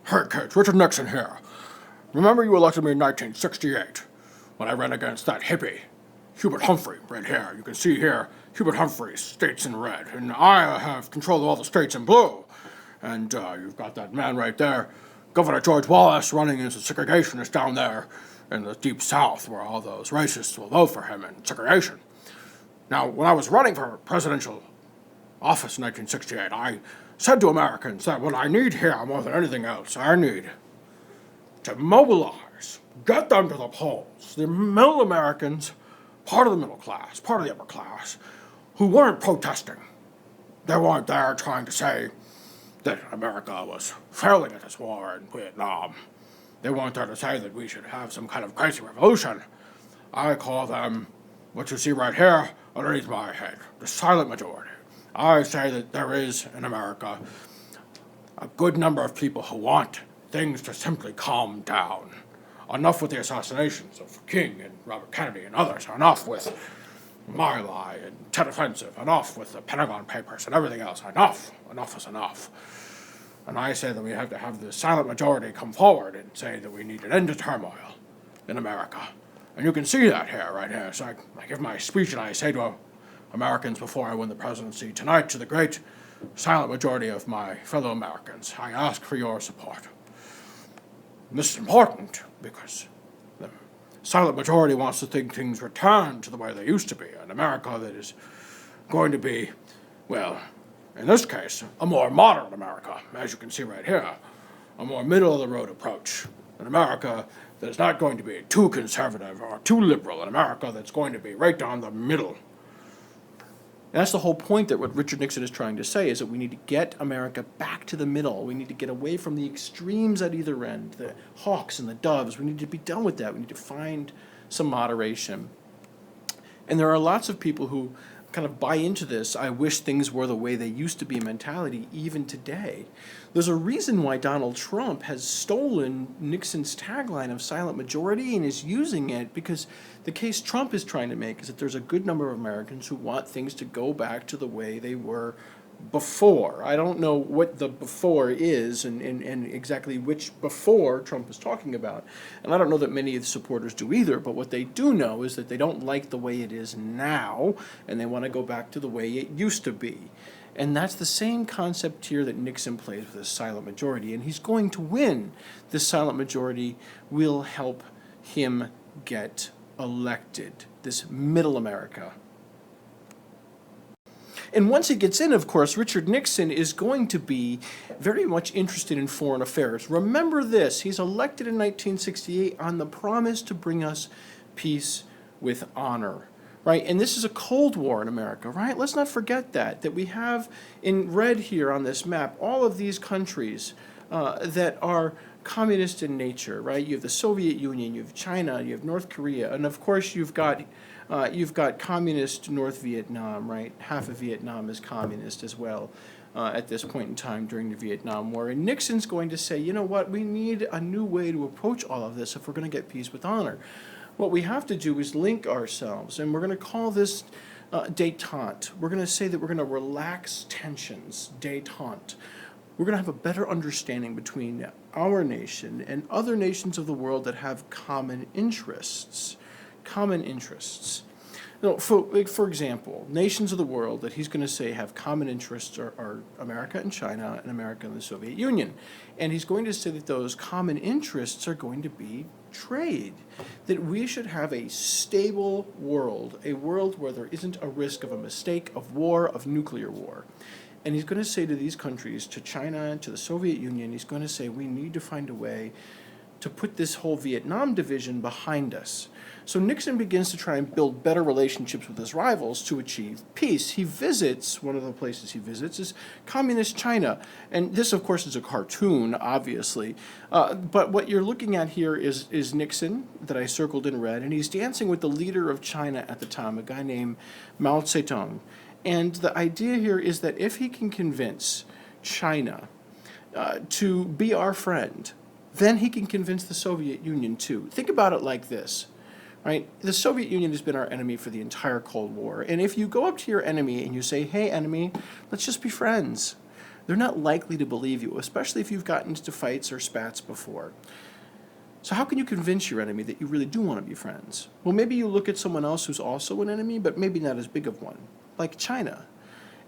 Hey kids, Richard Nixon here. Remember you elected me in 1968 when I ran against that hippie, Hubert Humphrey, right here. You can see here, Hubert Humphrey, states in red, and I have control of all the states in blue. And you've got that man right there, Governor George Wallace, running as a segregationist down there in the deep South, where all those racists will vote for him in segregation. Now, when I was running for presidential office in 1968, I said to Americans that what I need here more than anything else, I need to mobilize, get them to the polls, the middle Americans, part of the middle class, part of the upper class, who weren't protesting. They weren't there trying to say that America was failing at this war in Vietnam. They weren't there to say that we should have some kind of crazy revolution. I call them what you see right here underneath my head, the silent majority. I say that there is in America a good number of people who want things to simply calm down. Enough with the assassinations of King and Robert Kennedy and others. Enough with My Lai and Tet Offensive. Enough with the Pentagon Papers and everything else. Enough. Enough is enough. And I say that we have to have the silent majority come forward and say that we need an end to turmoil in America. And you can see that here, right here. So I give my speech and I say to Americans before I win the presidency tonight, to the great silent majority of my fellow Americans, I ask for your support. And this is important because the silent majority wants to think things return to the way they used to be, an America that is going to be, well, in this case, a more modern America, as you can see right here, a more middle-of-the-road approach, an America that is not going to be too conservative or too liberal, an America that's going to be right down the middle. And that's the whole point that what Richard Nixon is trying to say, is that we need to get America back to the middle. We need to get away from the extremes at either end, the hawks and the doves. We need to be done with that. We need to find some moderation. And there are lots of people who kind of buy into this, I wish things were the way they used to be mentality, even today. There's a reason why Donald Trump has stolen Nixon's tagline of silent majority and is using it, because the case Trump is trying to make is that there's a good number of Americans who want things to go back to the way they were before. I don't know what the before is and exactly which before Trump is talking about. And I don't know that many of the supporters do either, but what they do know is that they don't like the way it is now, and they want to go back to the way it used to be. And that's the same concept here that Nixon plays with his silent majority, and he's going to win. This silent majority will help him get elected, this middle America. And once he gets in, of course, Richard Nixon is going to be very much interested in foreign affairs. Remember this, he's elected in 1968 on the promise to bring us peace with honor, right? And this is a Cold War in America, right? Let's not forget that we have in red here on this map all of these countries that are communist in nature, right? You have the Soviet Union, you have China, you have North Korea, and of course you've got communist North Vietnam, right? Half of Vietnam is communist as well at this point in time during the Vietnam War. And Nixon's going to say, you know what, we need a new way to approach all of this if we're going to get peace with honor. What we have to do is link ourselves, and we're going to call this détente. We're going to say that we're going to relax tensions, détente. We're going to have a better understanding between our nation and other nations of the world that have common interests. Common interests. Now, for example, nations of the world that he's going to say have common interests are America and China and America and the Soviet Union. And he's going to say that those common interests are going to be trade, that we should have a stable world, a world where there isn't a risk of a mistake, of war, of nuclear war. And he's going to say to these countries, to China, to the Soviet Union, he's going to say we need to find a way to put this whole Vietnam division behind us. So Nixon begins to try and build better relationships with his rivals to achieve peace. He visits, one of the places he visits is communist China. And this, of course, is a cartoon, obviously. But what you're looking at here is Nixon, that I circled in red, and he's dancing with the leader of China at the time, a guy named Mao Zedong. And the idea here is that if he can convince China to be our friend, then he can convince the Soviet Union too. Think about it like this, right? The Soviet Union has been our enemy for the entire Cold War. And if you go up to your enemy and you say, hey, enemy, let's just be friends, they're not likely to believe you, especially if you've gotten into fights or spats before. So how can you convince your enemy that you really do want to be friends? Well, maybe you look at someone else who's also an enemy, but maybe not as big of one, like China.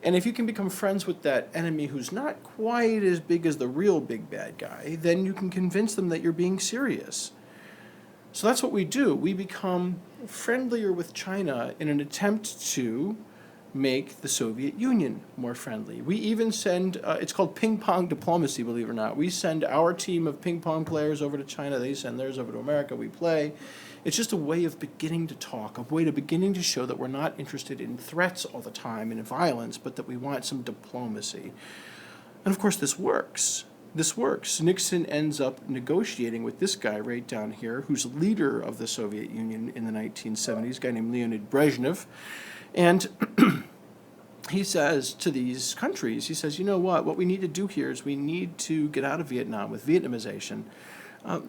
And if you can become friends with that enemy who's not quite as big as the real big bad guy, then you can convince them that you're being serious. So that's what we do. We become friendlier with China in an attempt to make the Soviet Union more friendly. We even send, it's called ping pong diplomacy, believe it or not. We send our team of ping pong players over to China, they send theirs over to America, we play. It's just a way of beginning to talk, a way of beginning to show that we're not interested in threats all the time and in violence, but that we want some diplomacy. And of course this works. This works. Nixon ends up negotiating with this guy right down here, who's leader of the Soviet Union in the 1970s, a guy named Leonid Brezhnev. And he says to these countries, he says, you know what we need to do here is we need to get out of Vietnam with Vietnamization,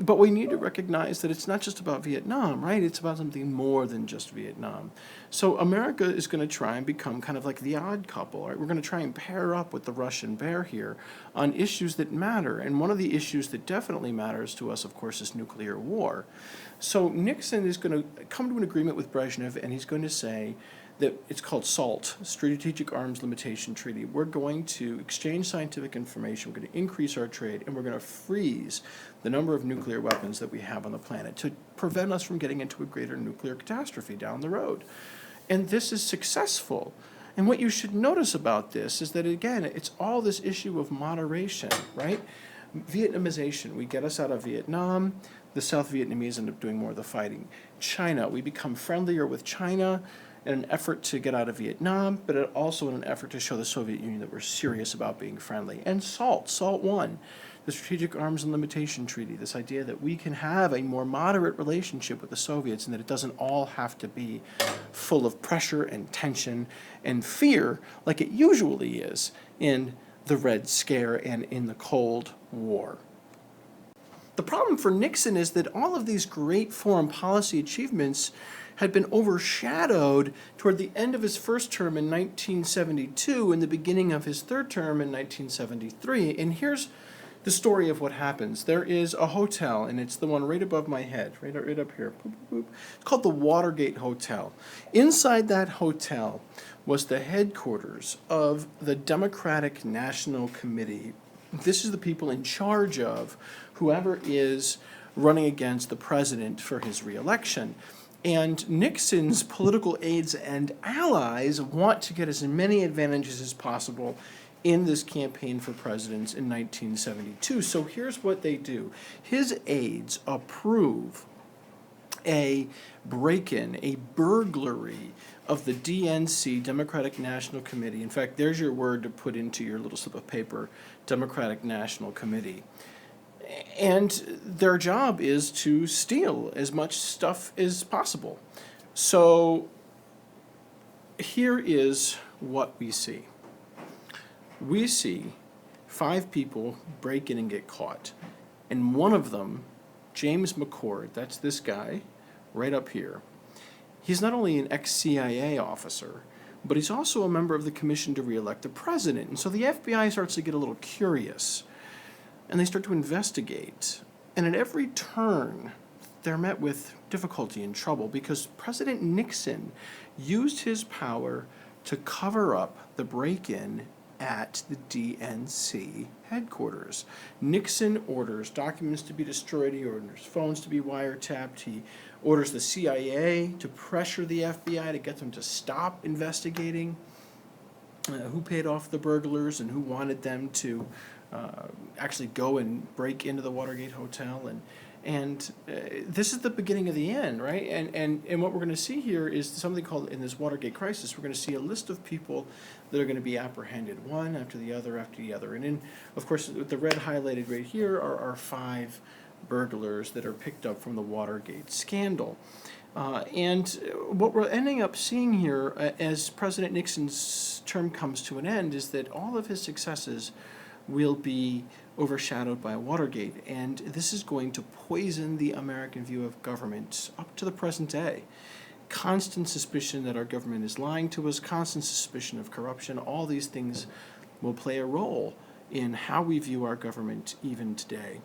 but we need to recognize that it's not just about Vietnam, right? It's about something more than just Vietnam. So America is going to try and become kind of like the odd couple, right? We're going to try and pair up with the Russian bear here on issues that matter. And one of the issues that definitely matters to us, of course, is nuclear war. So Nixon is going to come to an agreement with Brezhnev, and he's going to say that it's called SALT, Strategic Arms Limitation Treaty. We're going to exchange scientific information, we're going to increase our trade, and we're going to freeze the number of nuclear weapons that we have on the planet to prevent us from getting into a greater nuclear catastrophe down the road. And this is successful. And what you should notice about this is that, again, it's all this issue of moderation, right? Vietnamization, we get us out of Vietnam, the South Vietnamese end up doing more of the fighting. China, we become friendlier with China in an effort to get out of Vietnam, but also in an effort to show the Soviet Union that we're serious about being friendly. And SALT I, the Strategic Arms and Limitation Treaty, this idea that we can have a more moderate relationship with the Soviets and that it doesn't all have to be full of pressure and tension and fear like it usually is in the Red Scare and in the Cold War. The problem for Nixon is that all of these great foreign policy achievements had been overshadowed toward the end of his first term in 1972 and the beginning of his third term in 1973. And here's the story of what happens. There is a hotel, and it's the one right above my head, right up here. Boop, boop, boop. It's called the Watergate Hotel. Inside that hotel was the headquarters of the Democratic National Committee. This is the people in charge of whoever is running against the president for his reelection. And Nixon's political aides and allies want to get as many advantages as possible in this campaign for president in 1972. So here's what they do. His aides approve a break-in, a burglary of the DNC, Democratic National Committee. In fact, there's your word to put into your little slip of paper, Democratic National Committee. And their job is to steal as much stuff as possible. So here is what we see. We see 5 people break in and get caught. And one of them, James McCord, that's this guy right up here, he's not only an ex-CIA officer, but he's also a member of the Commission to Re-elect the President. And so the FBI starts to get a little curious, and they start to investigate. And at every turn, they're met with difficulty and trouble because President Nixon used his power to cover up the break-in at the DNC headquarters. Nixon orders documents to be destroyed, he orders phones to be wiretapped, he orders the CIA to pressure the FBI to get them to stop investigating who paid off the burglars and who wanted them to actually go and break into the Watergate Hotel. And this is the beginning of the end, right? And what we're going to see here is something called, in this Watergate crisis, we're going to see a list of people that are going to be apprehended, one after the other after the other. And in, of course, the red highlighted right here are our 5 burglars that are picked up from the Watergate scandal. And what we're ending up seeing here as President Nixon's term comes to an end is that all of his successes will be overshadowed by Watergate, and this is going to poison the American view of government up to the present day. Constant suspicion that our government is lying to us, constant suspicion of corruption, all these things will play a role in how we view our government even today.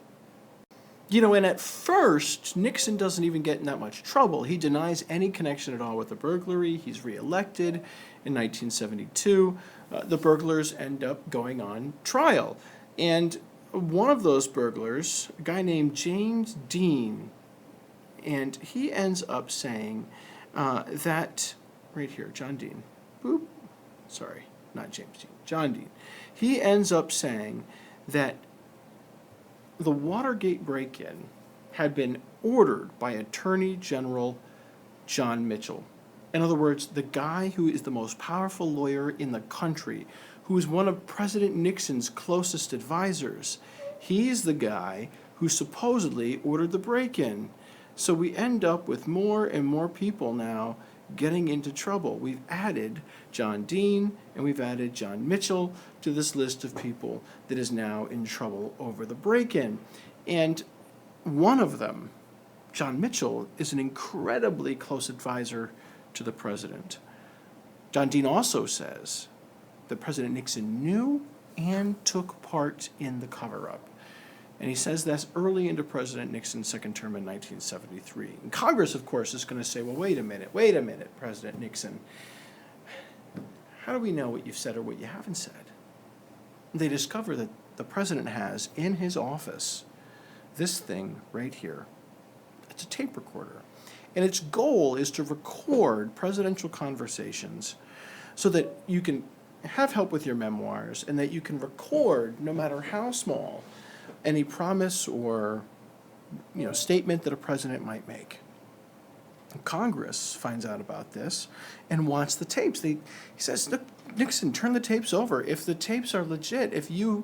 You know, and at first, Nixon doesn't even get in that much trouble. He denies any connection at all with the burglary. He's reelected in 1972. The burglars end up going on trial. And one of those burglars, a guy named James Dean, and he ends up saying that, right here, John Dean, boop, sorry, not James Dean, John Dean. He ends up saying that the Watergate break-in had been ordered by Attorney General John Mitchell. In other words, the guy who is the most powerful lawyer in the country, who is one of President Nixon's closest advisors. He's the guy who supposedly ordered the break-in. So we end up with more and more people now getting into trouble. We've added John Dean and we've added John Mitchell to this list of people that is now in trouble over the break-in. And one of them, John Mitchell, is an incredibly close advisor to the president. John Dean also says that President Nixon knew and took part in the cover-up. And he says that's early into President Nixon's second term in 1973. And Congress, of course, is going to say, well, wait a minute, President Nixon. How do we know what you've said or what you haven't said? They discover that the president has in his office this thing right here. It's a tape recorder. And its goal is to record presidential conversations so that you can have help with your memoirs and that you can record, no matter how small, any promise or statement that a president might make. Congress finds out about this and wants the tapes. He says, "Look, Nixon, turn the tapes over. If the tapes are legit, if you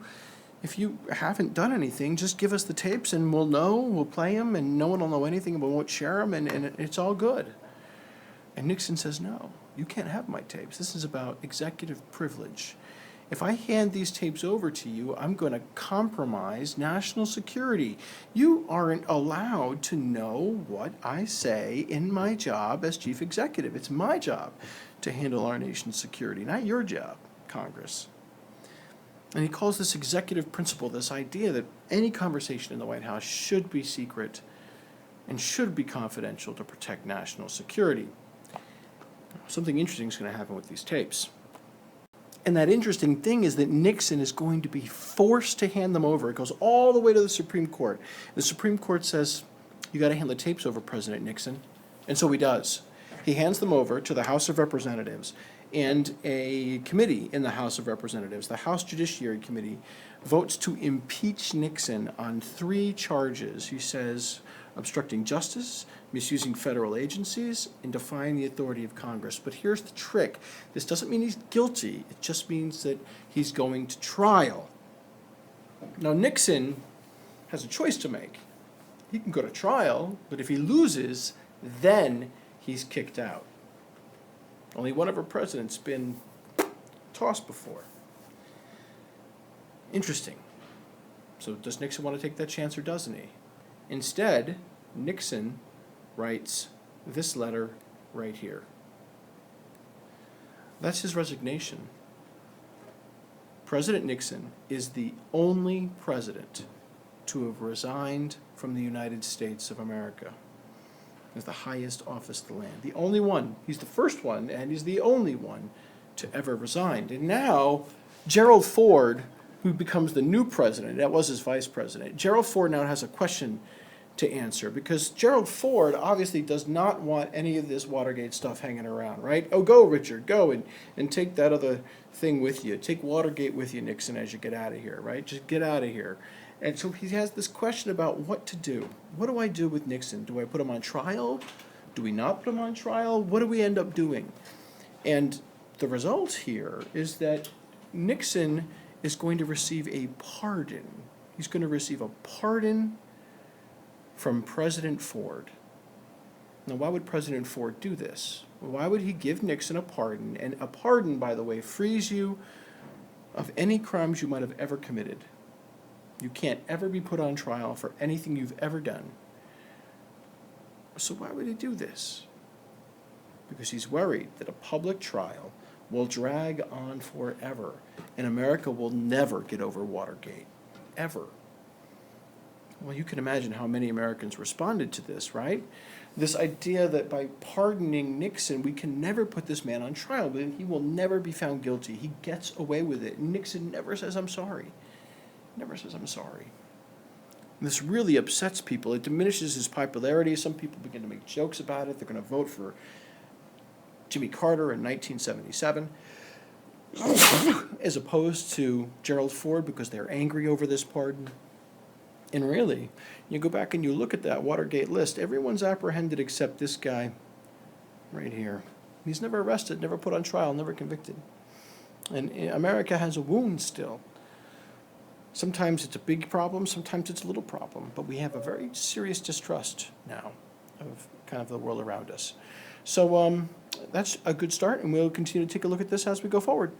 haven't done anything, just give us the tapes and we'll know, we'll play them, and no one will know anything, and we won't share them, and it's all good." And Nixon says, "No, you can't have my tapes. This is about executive privilege. If I hand these tapes over to you, I'm going to compromise national security. You aren't allowed to know what I say in my job as chief executive. It's my job to handle our nation's security, not your job, Congress." And he calls this executive principle, this idea that any conversation in the White House should be secret and should be confidential to protect national security. Something interesting is going to happen with these tapes. And that interesting thing is that Nixon is going to be forced to hand them over. It goes all the way to the Supreme Court. The Supreme Court says, "You got to hand the tapes over, President Nixon." And so he does. He hands them over to the House of Representatives, and a committee in the House of Representatives, the House Judiciary Committee, votes to impeach Nixon on 3 charges. He says obstructing justice, misusing federal agencies, and defying the authority of Congress. But here's the trick. This doesn't mean he's guilty. It just means that he's going to trial. Now, Nixon has a choice to make. He can go to trial, but if he loses, then he's kicked out. Only one of our presidents been tossed before. Interesting. So does Nixon want to take that chance or doesn't he? Instead, Nixon writes this letter right here. That's his resignation. President Nixon is the only president to have resigned from the United States of America. As the highest office in the land. The only one. He's the first one, and he's the only one to ever resign. And now, Gerald Ford, who becomes the new president, that was his vice president, Gerald Ford now has a question to answer, because Gerald Ford obviously does not want any of this Watergate stuff hanging around, right? Oh, go, Richard, go and take that other thing with you. Take Watergate with you, Nixon, as you get out of here, right? Just get out of here. And so he has this question about what to do. What do I do with Nixon? Do I put him on trial? Do we not put him on trial? What do we end up doing? And the result here is that Nixon is going to receive a pardon. He's going to receive a pardon from President Ford. Now, why would President Ford do this? Why would he give Nixon a pardon? And a pardon, by the way, frees you of any crimes you might have ever committed. You can't ever be put on trial for anything you've ever done. So why would he do this? Because he's worried that a public trial will drag on forever, and America will never get over Watergate, ever. Well, you can imagine how many Americans responded to this, right? This idea that by pardoning Nixon, we can never put this man on trial, but he will never be found guilty. He gets away with it. Nixon never says, "I'm sorry." Never says, "I'm sorry." And this really upsets people. It diminishes his popularity. Some people begin to make jokes about it. They're going to vote for Jimmy Carter in 1977 as opposed to Gerald Ford because they're angry over this pardon. And really, you go back and you look at that Watergate list, everyone's apprehended except this guy right here. He's never arrested, never put on trial, never convicted. And America has a wound still. Sometimes it's a big problem, sometimes it's a little problem, but we have a very serious distrust now of kind of the world around us. So that's a good start, and we'll continue to take a look at this as we go forward.